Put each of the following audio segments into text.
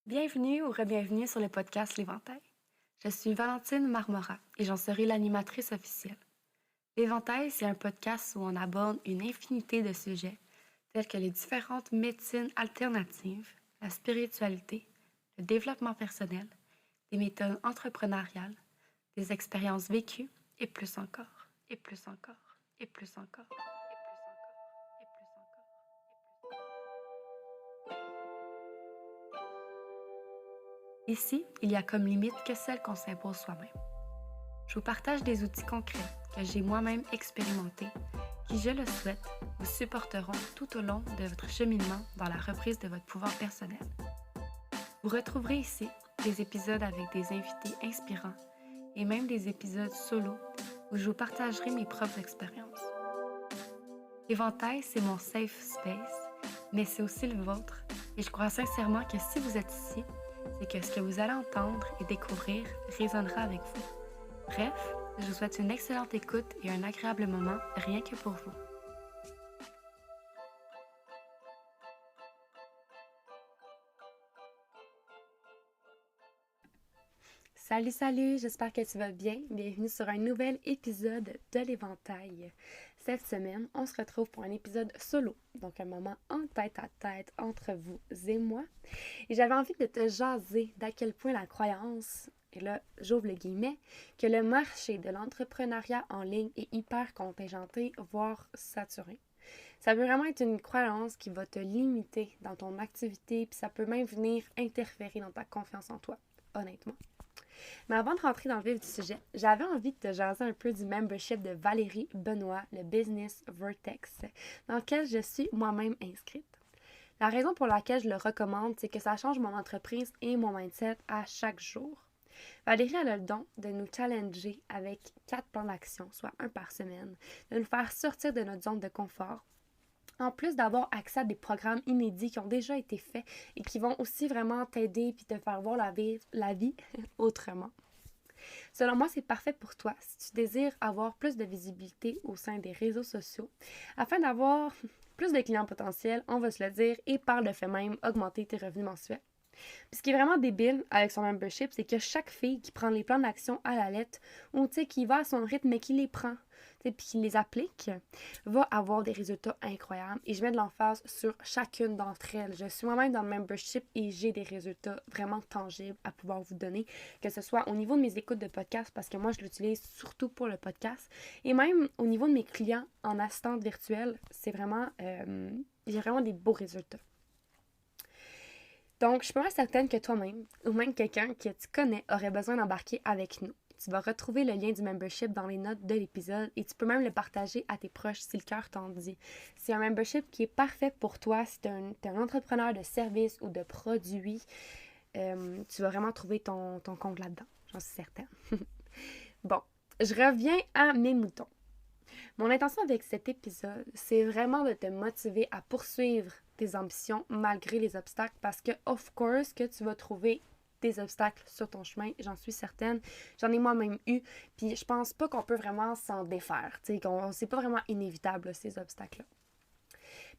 Bienvenue ou re-bienvenue sur le podcast L'Éventail. Je suis Valentine Marmora et j'en serai l'animatrice officielle. L'Éventail, c'est un podcast où on aborde une infinité de sujets tels que les différentes médecines alternatives, la spiritualité, le développement personnel, des méthodes entrepreneuriales, des expériences vécues et plus encore, et plus encore, et plus encore, et plus encore, et plus encore, et plus encore. Ici, il y a comme limite que celle qu'on s'impose soi-même. Je vous partage des outils concrets que j'ai moi-même expérimentés, qui, je le souhaite, vous supporteront tout au long de votre cheminement dans la reprise de votre pouvoir personnel. Vous retrouverez ici des épisodes avec des invités inspirants et même des épisodes solo où je vous partagerai mes propres expériences. L'Éventail, c'est mon safe space, mais c'est aussi le vôtre et je crois sincèrement que si vous êtes ici, c'est que ce que vous allez entendre et découvrir résonnera avec vous. Bref, je vous souhaite une excellente écoute et un agréable moment rien que pour vous. Salut, j'espère que tu vas bien. Bienvenue sur un nouvel épisode de l'Éventail. Cette semaine, on se retrouve pour un épisode solo, donc un moment en tête à tête entre vous et moi. Et j'avais envie de te jaser d'à quel point la croyance, et là j'ouvre le guillemet, que le marché de l'entrepreneuriat en ligne est hyper contingenté, voire saturé. Ça peut vraiment être une croyance qui va te limiter dans ton activité, puis ça peut même venir interférer dans ta confiance en toi, honnêtement. Mais avant de rentrer dans le vif du sujet, j'avais envie de te jaser un peu du membership de Valérie Benoît, le Business Vortex, dans lequel je suis moi-même inscrite. La raison pour laquelle je le recommande, c'est que ça change mon entreprise et mon mindset à chaque jour. Valérie a le don de nous challenger avec 4 plans d'action, soit un par semaine, de nous faire sortir de notre zone de confort, en plus d'avoir accès à des programmes inédits qui ont déjà été faits et qui vont aussi vraiment t'aider et te faire voir la vie autrement. Selon moi, c'est parfait pour toi si tu désires avoir plus de visibilité au sein des réseaux sociaux afin d'avoir plus de clients potentiels, on va se le dire, et par le fait même augmenter tes revenus mensuels. Puis ce qui est vraiment débile avec son membership, c'est que chaque fille qui prend les plans d'action à la lettre ou qui va à son rythme mais qui les prend puis qui les applique, va avoir des résultats incroyables. Et je mets de l'emphase sur chacune d'entre elles. Je suis moi-même dans le membership et j'ai des résultats vraiment tangibles à pouvoir vous donner, que ce soit au niveau de mes écoutes de podcast, parce que moi je l'utilise surtout pour le podcast, et même au niveau de mes clients en assistante virtuelle, c'est vraiment, j'ai vraiment des beaux résultats. Donc, je suis pas mal certaine que toi-même, ou même quelqu'un que tu connais, aurait besoin d'embarquer avec nous. Tu vas retrouver le lien du membership dans les notes de l'épisode et tu peux même le partager à tes proches si le cœur t'en dit. C'est un membership qui est parfait pour toi si tu es un entrepreneur de services ou de produits. Tu vas vraiment trouver ton compte là-dedans, j'en suis certaine. Bon, je reviens à mes moutons. Mon intention avec cet épisode, c'est vraiment de te motiver à poursuivre tes ambitions malgré les obstacles parce que, of course, que tu vas trouver des obstacles sur ton chemin, j'en suis certaine. J'en ai moi-même eu, puis je pense pas qu'on peut vraiment s'en défaire. C'est pas vraiment inévitable, là, ces obstacles-là.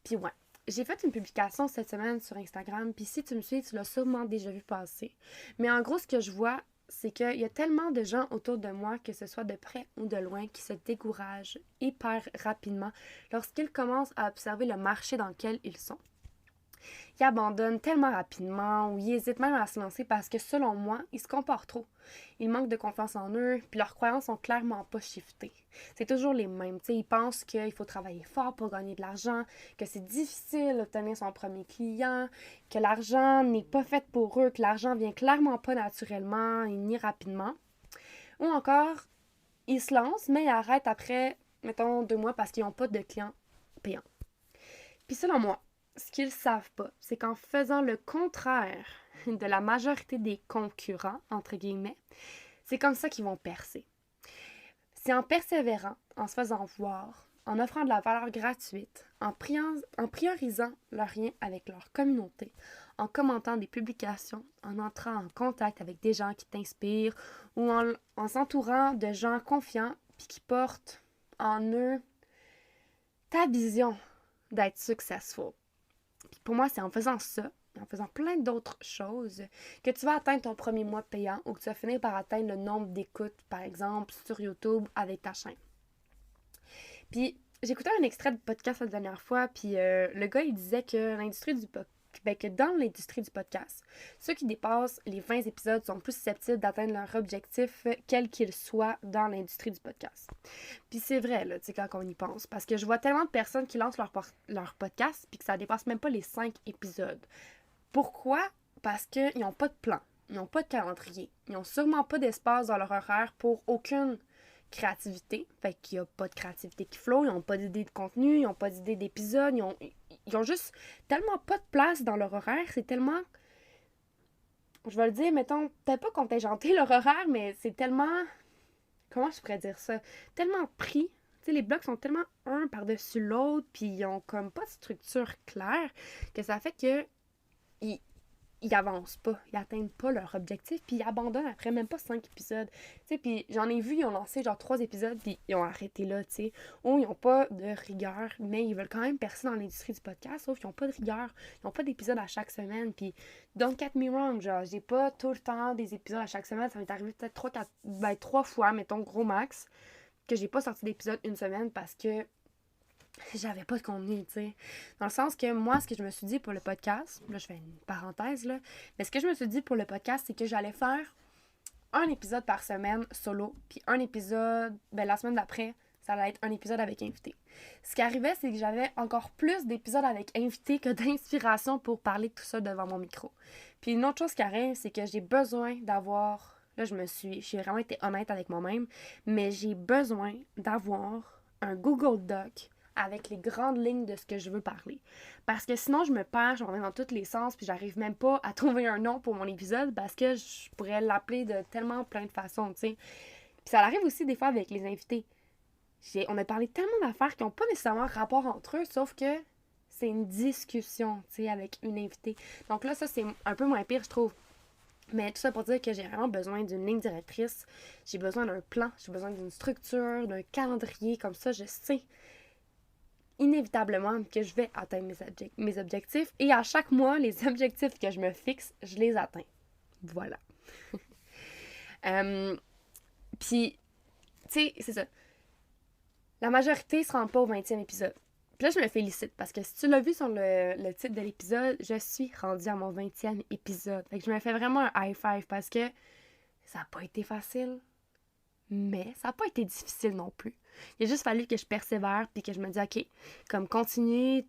Puis ouais, j'ai fait une publication cette semaine sur Instagram, puis si tu me suis, tu l'as sûrement déjà vu passer. Mais en gros, ce que je vois, c'est qu'il y a tellement de gens autour de moi, que ce soit de près ou de loin, qui se découragent hyper rapidement lorsqu'ils commencent à observer le marché dans lequel ils sont. Ils abandonnent tellement rapidement ou ils hésitent même à se lancer parce que selon moi, ils se comportent trop. Ils manquent de confiance en eux, puis leurs croyances sont clairement pas shiftées. C'est toujours les mêmes. Ils pensent qu'il faut travailler fort pour gagner de l'argent, que c'est difficile d'obtenir son premier client, que l'argent n'est pas fait pour eux, que l'argent vient clairement pas naturellement et ni rapidement. Ou encore, ils se lancent, mais ils arrêtent après, mettons, 2 mois parce qu'ils n'ont pas de clients payants. Puis selon moi, ce qu'ils savent pas, c'est qu'en faisant le contraire de la majorité des concurrents, entre guillemets, c'est comme ça qu'ils vont percer. C'est en persévérant, en se faisant voir, en offrant de la valeur gratuite, en priorisant leur lien avec leur communauté, en commentant des publications, en entrant en contact avec des gens qui t'inspirent ou en s'entourant de gens confiants puis qui portent en eux ta vision d'être successful. Puis pour moi, c'est en faisant ça en faisant plein d'autres choses, que tu vas atteindre ton premier mois payant ou que tu vas finir par atteindre le nombre d'écoutes, par exemple, sur YouTube avec ta chaîne. Puis, j'écoutais un extrait de podcast la dernière fois, puis le gars, il disait que que dans l'industrie du podcast, ceux qui dépassent les 20 épisodes sont plus susceptibles d'atteindre leur objectif, quel qu'il soit dans l'industrie du podcast. Puis c'est vrai, là, tu sais, quand on y pense, parce que je vois tellement de personnes qui lancent leur podcast, puis que ça dépasse même pas les 5 épisodes. Pourquoi? Parce qu'ils n'ont pas de plan, ils n'ont pas de calendrier, ils n'ont sûrement pas d'espace dans leur horaire pour aucune créativité. Fait qu'il n'y a pas de créativité qui flow, ils n'ont pas d'idée de contenu, ils n'ont pas d'idée d'épisode, ils ont juste tellement pas de place dans leur horaire, c'est tellement, je vais le dire, mettons, peut-être pas contingenté leur horaire, mais c'est tellement, comment je pourrais dire ça, tellement pris. Tu sais, les blocs sont tellement un par-dessus l'autre, puis ils ont comme pas de structure claire, que ça fait que ils avancent pas, ils atteignent pas leur objectif, puis ils abandonnent après même pas 5 épisodes. Tu sais, puis j'en ai vu, ils ont lancé genre 3 épisodes, puis ils ont arrêté là, tu sais. Ou ils ont pas de rigueur, mais ils veulent quand même percer dans l'industrie du podcast, sauf qu'ils ont pas de rigueur, ils ont pas d'épisodes à chaque semaine, puis don't get me wrong, genre, j'ai pas tout le temps des épisodes à chaque semaine, ça m'est arrivé peut-être 3 fois, mettons, gros max, que j'ai pas sorti d'épisode une semaine parce que j'avais pas de contenu, tu sais. Dans le sens que moi, ce que je me suis dit pour le podcast, là, je fais une parenthèse, là, mais ce que je me suis dit pour le podcast, c'est que j'allais faire un épisode par semaine solo, puis un épisode, la semaine d'après, ça allait être un épisode avec invité. Ce qui arrivait, c'est que j'avais encore plus d'épisodes avec invité que d'inspiration pour parler de tout ça devant mon micro. Puis une autre chose qui arrive, c'est que j'ai besoin d'avoir, là, j'ai vraiment été honnête avec moi-même, mais j'ai besoin d'avoir un Google Doc avec les grandes lignes de ce que je veux parler. Parce que sinon, je me perds, je m'en vais dans tous les sens, puis j'arrive même pas à trouver un nom pour mon épisode parce que je pourrais l'appeler de tellement plein de façons, tu sais. Puis ça arrive aussi des fois avec les invités. On a parlé tellement d'affaires qui n'ont pas nécessairement rapport entre eux, sauf que c'est une discussion, tu sais, avec une invitée. Donc là, ça, c'est un peu moins pire, je trouve. Mais tout ça pour dire que j'ai vraiment besoin d'une ligne directrice, j'ai besoin d'un plan, j'ai besoin d'une structure, d'un calendrier, comme ça, je sais inévitablement que je vais atteindre mes objectifs. Et à chaque mois, les objectifs que je me fixe, je les atteins. Voilà. Puis, tu sais, c'est ça. La majorité ne se rend pas au 20e épisode. Puis là, je me félicite parce que si tu l'as vu sur le titre de l'épisode, je suis rendue à mon 20e épisode. Fait que je me fais vraiment un high five parce que ça n'a pas été facile, mais ça n'a pas été difficile non plus. Il a juste fallu que je persévère puis que je me dise, OK, comme continuer.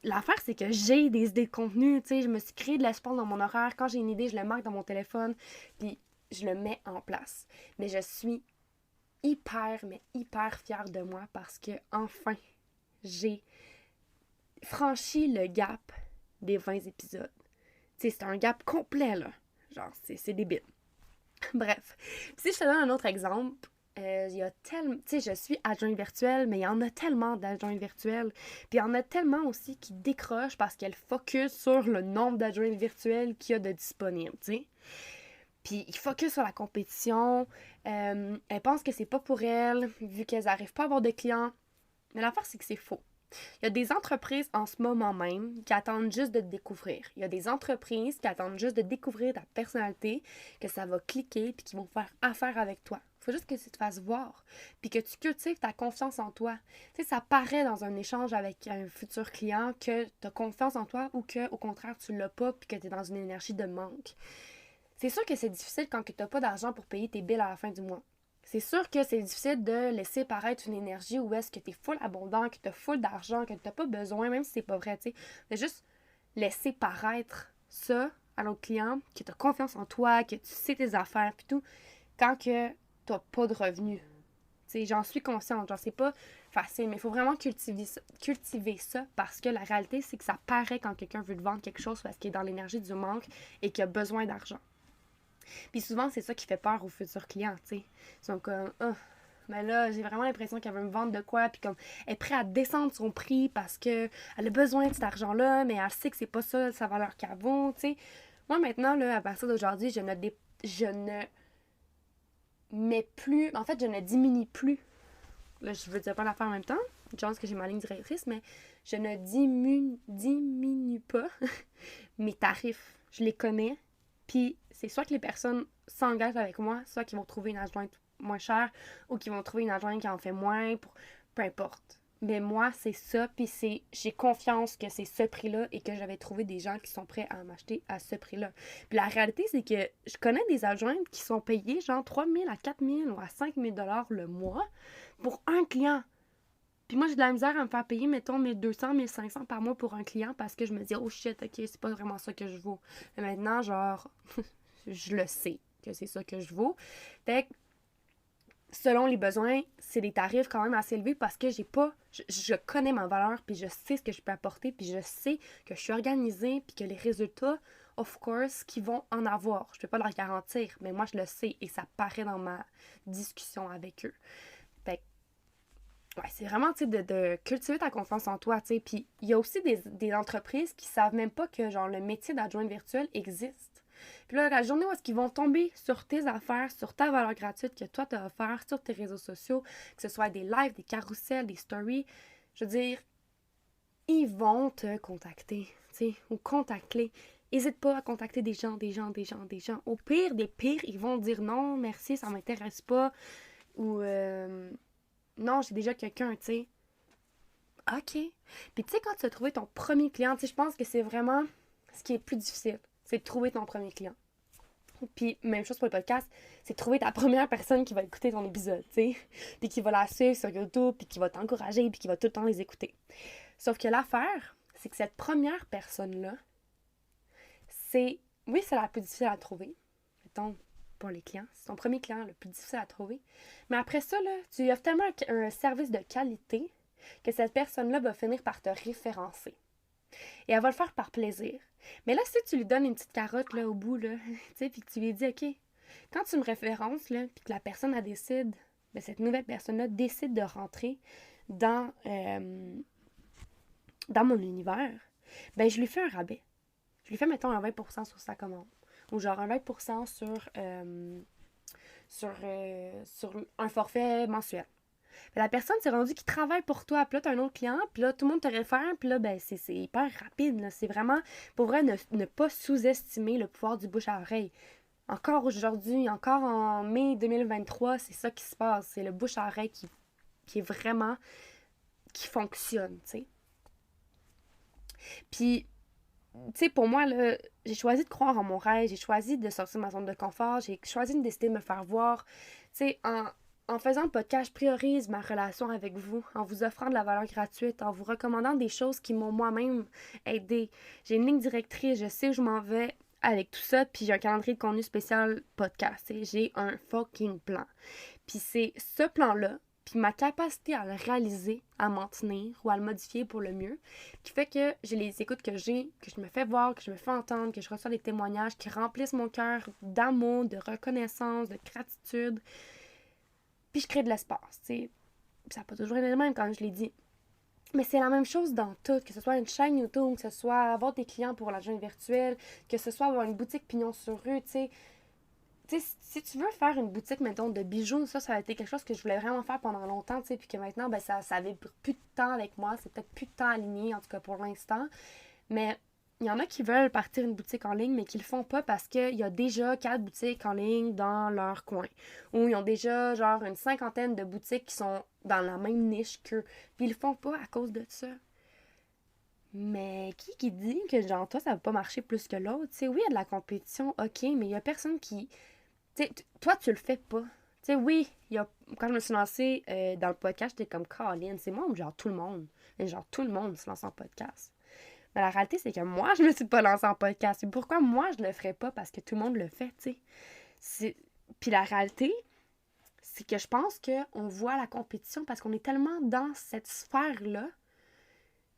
L'affaire, c'est que j'ai des idées de contenu, tu sais, je me suis créé de l'espace dans mon horaire. Quand j'ai une idée, je le marque dans mon téléphone puis je le mets en place. Mais je suis mais hyper fière de moi parce que enfin, j'ai franchi le gap des 20 épisodes. Tu sais, c'est un gap complet, là. Genre, c'est débile. Bref. Puis si je te donne un autre exemple, il y a tellement... Tu sais, je suis adjointe virtuelle, mais il y en a tellement d'adjointes virtuelles. Puis il y en a tellement aussi qui décrochent parce qu'elles focus sur le nombre d'adjointes virtuelles qu'il y a de disponibles, tu sais. Puis ils focus sur la compétition. Elles pensent que c'est pas pour elles, vu qu'elles n'arrivent pas à avoir de clients. Mais l'affaire, c'est que c'est faux. Il y a des entreprises en ce moment même qui attendent juste de te découvrir. Il y a des entreprises qui attendent juste de découvrir ta personnalité, que ça va cliquer puis qui vont faire affaire avec toi. Il faut juste que tu te fasses voir puis que tu cultives ta confiance en toi. Tu sais, ça paraît dans un échange avec un futur client que tu as confiance en toi ou que, au contraire, tu l'as pas puis que tu es dans une énergie de manque. C'est sûr que c'est difficile quand tu n'as pas d'argent pour payer tes billes à la fin du mois. C'est sûr que c'est difficile de laisser paraître une énergie où est-ce que tu es full abondant, que tu as full d'argent, que tu n'as pas besoin, même si c'est pas vrai, tu sais. De juste laisser paraître ça à l'autre client, que tu as confiance en toi, que tu sais tes affaires, puis tout, quand que tu n'as pas de revenus. Tu sais, j'en suis consciente, genre c'est pas facile, mais il faut vraiment cultiver ça parce que la réalité, c'est que ça paraît quand quelqu'un veut te vendre quelque chose parce qu'il est dans l'énergie du manque et qu'il a besoin d'argent. Puis souvent, c'est ça qui fait peur aux futurs clients, tu sais. Ils sont comme, oh, mais là, j'ai vraiment l'impression qu'elle veut me vendre de quoi, puis comme, elle est prête à descendre son prix parce qu'elle a besoin de cet argent-là, mais elle sait que c'est pas ça sa valeur qu'elle vaut, tu sais. Moi, maintenant, là, à partir d'aujourd'hui, je ne mets plus, en fait, je ne diminue plus. Là, je veux dire pas l'affaire en même temps, une chance que j'ai ma ligne directrice, mais je ne diminue pas mes tarifs. Je les connais, puis c'est soit que les personnes s'engagent avec moi, soit qu'ils vont trouver une adjointe moins chère ou qu'ils vont trouver une adjointe qui en fait moins, peu importe. Mais moi, c'est ça, puis j'ai confiance que c'est ce prix-là et que j'avais trouvé des gens qui sont prêts à m'acheter à ce prix-là. Puis la réalité, c'est que je connais des adjointes qui sont payées genre 3 000 à 4 000 ou à 5 000 $ le mois pour un client. Puis moi, j'ai de la misère à me faire payer, mettons, 1 200, 1 500 par mois pour un client parce que je me dis, oh shit, ok, c'est pas vraiment ça que je vaux. Mais maintenant, genre, je le sais que c'est ça que je vaux. Fait que, selon les besoins, c'est des tarifs quand même assez élevés parce que je connais ma valeur, puis je sais ce que je peux apporter, puis je sais que je suis organisée, puis que les résultats, of course, qu'ils vont en avoir. Je peux pas leur garantir, mais moi, je le sais et ça paraît dans ma discussion avec eux. Fait que, ouais, c'est vraiment, tu sais, de cultiver ta confiance en toi, tu sais. Puis il y a aussi des entreprises qui savent même pas que, genre, le métier d'adjointe virtuelle existe. Puis là, la journée où est-ce qu'ils vont tomber sur tes affaires, sur ta valeur gratuite que toi t'as offert, sur tes réseaux sociaux, que ce soit des lives, des carousels, des stories, je veux dire, ils vont te contacter, tu sais, ou contacter. N'hésite pas à contacter des gens. Au pire des pires, ils vont dire non, merci, ça m'intéresse pas. Ou non, j'ai déjà quelqu'un, tu sais. OK. Puis tu sais, quand tu as trouvé ton premier client, tu sais, je pense que c'est vraiment ce qui est plus difficile. C'est de trouver ton premier client. Puis même chose pour le podcast, c'est de trouver ta première personne qui va écouter ton épisode, tu sais. Puis qui va la suivre sur YouTube, puis qui va t'encourager, puis qui va tout le temps les écouter. Sauf que l'affaire, c'est que cette première personne-là, oui, c'est la plus difficile à trouver. Mettons, pour les clients. C'est ton premier client le plus difficile à trouver. Mais après ça, là, tu lui offres tellement un service de qualité que cette personne-là va finir par te référencer. Et elle va le faire par plaisir. Mais là, si tu lui donnes une petite carotte là, au bout, là, puis que tu lui dis, OK, quand tu me références, là, puis que la personne, elle décide, ben, cette nouvelle personne-là décide de rentrer dans mon univers, ben, je lui fais un rabais. Je lui fais, mettons, un 20% sur sa commande. Ou genre un 20% sur un forfait mensuel. Mais la personne s'est rendue qui travaille pour toi. Puis là, tu as un autre client, puis là, tout le monde te réfère, puis là, ben, c'est hyper rapide. Là. C'est vraiment, pour vrai, ne pas sous-estimer le pouvoir du bouche à oreille. Encore aujourd'hui, encore en mai 2023, c'est ça qui se passe. C'est le bouche à oreille qui est vraiment, qui fonctionne, tu sais. Puis, tu sais, pour moi, là, j'ai choisi de croire en mon rêve, j'ai choisi de sortir de ma zone de confort, j'ai choisi de décider de me faire voir. Tu sais, en faisant le podcast, je priorise ma relation avec vous, en vous offrant de la valeur gratuite, en vous recommandant des choses qui m'ont moi-même aidé. J'ai une ligne directrice, je sais où je m'en vais avec tout ça, puis j'ai un calendrier de contenu spécial podcast. J'ai un fucking plan. Puis c'est ce plan-là, puis ma capacité à le réaliser, à m'en tenir ou à le modifier pour le mieux, qui fait que j'ai les écoutes que j'ai, que je me fais voir, que je me fais entendre, que je reçois des témoignages qui remplissent mon cœur d'amour, de reconnaissance, de gratitude. Puis je crée de l'espace, tu sais. Ça n'a pas toujours été le même quand je l'ai dit. Mais c'est la même chose dans tout, que ce soit une chaîne YouTube, que ce soit avoir des clients pour l'agent virtuel, que ce soit avoir une boutique pignon sur rue, tu sais. Tu sais, si tu veux faire une boutique, mettons, de bijoux, ça a été quelque chose que je voulais vraiment faire pendant longtemps, tu sais, puis que maintenant, ben, ça avait plus de temps avec moi, c'est peut-être plus de temps aligné, en tout cas pour l'instant. Mais il y en a qui veulent partir une boutique en ligne, mais qui le font pas parce qu'il y a déjà 4 boutiques en ligne dans leur coin. Ou ils ont déjà, genre, une cinquantaine de boutiques qui sont dans la même niche qu'eux. Puis ils le font pas à cause de ça. Mais qui dit que, genre, toi, ça va pas marcher plus que l'autre? Tu sais, oui, il y a de la compétition, ok, mais il y a personne qui... Tu sais, toi, tu le fais pas. Tu sais, oui, quand je me suis lancée dans le podcast, j'étais comme Colin, c'est moi ou genre tout le monde? Mais genre, tout le monde se lance en podcast. Mais la réalité, c'est que moi, je me suis pas lancée en podcast. Et pourquoi moi, je le ferais pas? Parce que tout le monde le fait, tu sais. Puis la réalité, c'est que je pense qu'on voit la compétition parce qu'on est tellement dans cette sphère-là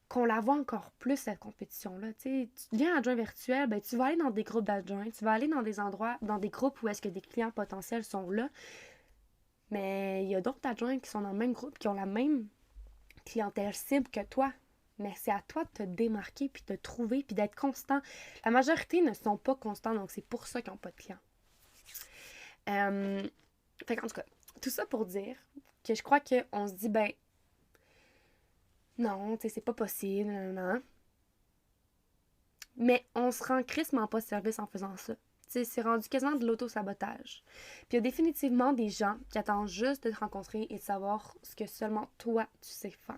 qu'on la voit encore plus, cette compétition-là. Tu sais, tu deviens adjoint virtuel, ben, tu vas aller dans des groupes d'adjoints, tu vas aller dans des endroits, dans des groupes où est-ce que des clients potentiels sont là. Mais il y a d'autres adjoints qui sont dans le même groupe, qui ont la même clientèle cible que toi. Mais c'est à toi de te démarquer, puis de te trouver, puis d'être constant. La majorité ne sont pas constants, donc c'est pour ça qu'ils n'ont pas de clients. Fait qu'en tout cas, tout ça pour dire que je crois qu'on se dit, ben, non, tu sais, c'est pas possible, non. Mais on se rend crissement pas service en faisant ça. Tu sais, c'est rendu quasiment de l'auto-sabotage. Puis il y a définitivement des gens qui attendent juste de te rencontrer et de savoir ce que seulement toi, tu sais faire.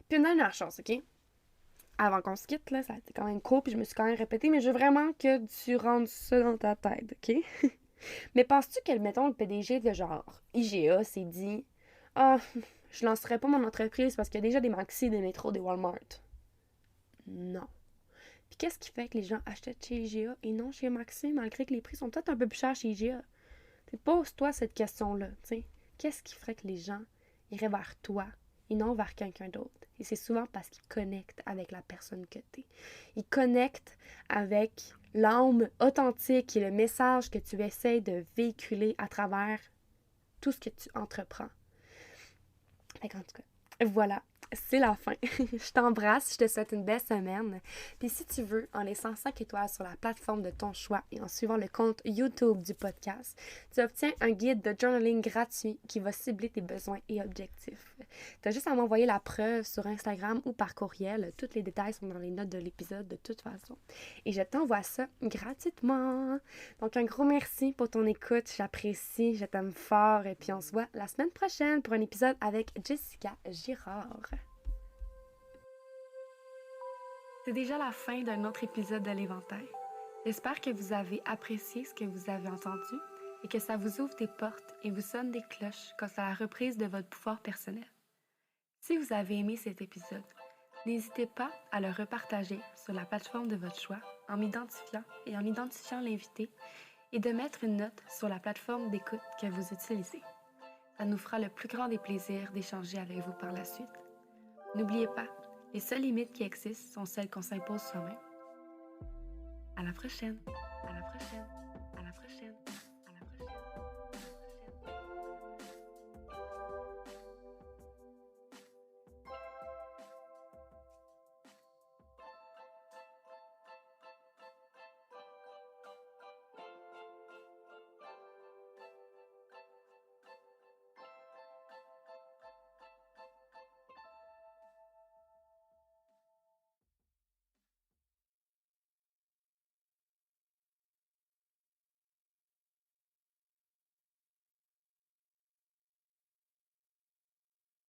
Puis une dernière chose, OK? Avant qu'on se quitte, là, ça a été quand même court, puis je me suis quand même répétée, mais je veux vraiment que tu rendes ça dans ta tête, OK? Mais penses-tu que, mettons, le PDG de genre IGA s'est dit Ah, je lancerai pas mon entreprise parce qu'il y a déjà des Maxi, des métros, des Walmart? Non. Puis qu'est-ce qui fait que les gens achètent chez IGA et non chez Maxi, malgré que les prix sont peut-être un peu plus chers chez IGA? Pose-toi cette question-là, tu sais. Qu'est-ce qui ferait que les gens iraient vers toi et non vers quelqu'un d'autre? Et c'est souvent parce qu'ils connectent avec la personne que tu es. Ils connectent avec l'âme authentique et le message que tu essaies de véhiculer à travers tout ce que tu entreprends. En tout cas, voilà, c'est la fin. Je t'embrasse, je te souhaite une belle semaine. Puis si tu veux, en laissant 5 étoiles sur la plateforme de ton choix et en suivant le compte YouTube du podcast, tu obtiens un guide de journaling gratuit qui va cibler tes besoins et objectifs. Tu as juste à m'envoyer la preuve sur Instagram ou par courriel. Tous les détails sont dans les notes de l'épisode de toute façon. Et je t'envoie ça gratuitement. Donc un gros merci pour ton écoute, j'apprécie, je t'aime fort et puis on se voit la semaine prochaine pour un épisode avec Jessica Girard. C'est déjà la fin d'un autre épisode de l'Éventail. J'espère que vous avez apprécié ce que vous avez entendu et que ça vous ouvre des portes et vous sonne des cloches quant à la reprise de votre pouvoir personnel. Si vous avez aimé cet épisode, n'hésitez pas à le repartager sur la plateforme de votre choix en m'identifiant et en identifiant l'invité et de mettre une note sur la plateforme d'écoute que vous utilisez. Ça nous fera le plus grand des plaisirs d'échanger avec vous par la suite. N'oubliez pas, les seules limites qui existent sont celles qu'on s'impose soi-même. À la prochaine! À la prochaine! À la prochaine!